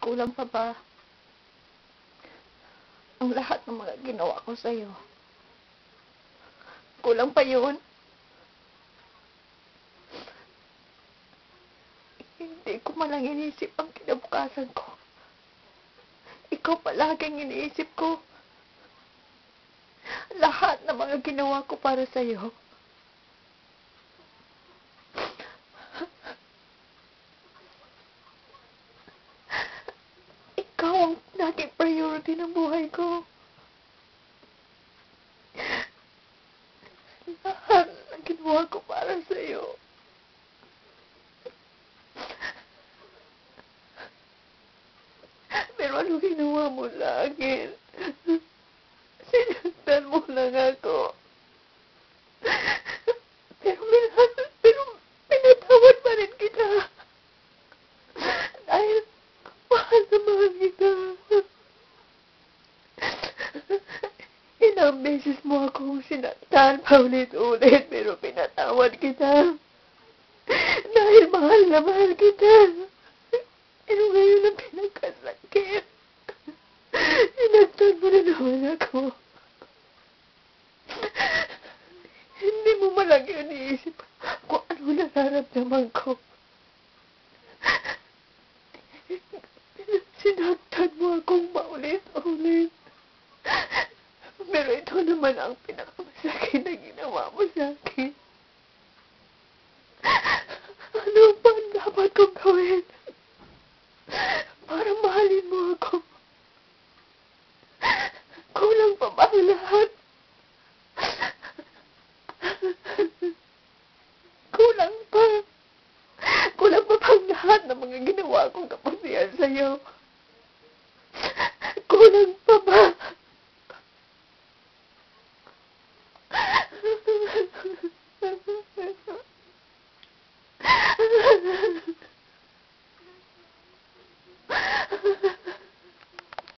Kulang pa ba ang lahat ng mga ginawa ko sa'yo? Kulang pa yun? Hindi ko malang inisip ang kinabukasan ko. Ikaw palaging iniisip ko. Lahat ng mga ginawa ko para sa'yo. Ikaw ang naging priority ng buhay ko. Lahat ng ginawa ko para sa'yo. Pero ano ginawa mo sa akin? Sinaktan mo lang ako. Pero pinatawad pa rin kita. Dahil mahal na mahal kita. Ilang beses mo akong sinaktan paulit-ulit, pero pinatawad kita. Dahil mahal na mahal kita. Pero ngayon ang pinagkasakit. Sinaktan mo na naman ako. Hindi mo malagi iniisip kung ano nararamdaman ko. Sinaktan mo akong paulit-ulit. Pero ito naman ang pinakamasakit na ginawa mo sa akin. Ano ba ang dapat kong gawin para mahalin mo ako? Kulang pa ba ang lahat? Kulang pa. Kulang pa bang lahat ng mga ginawa kong kaputihan sa'yo? Kulang pa ba?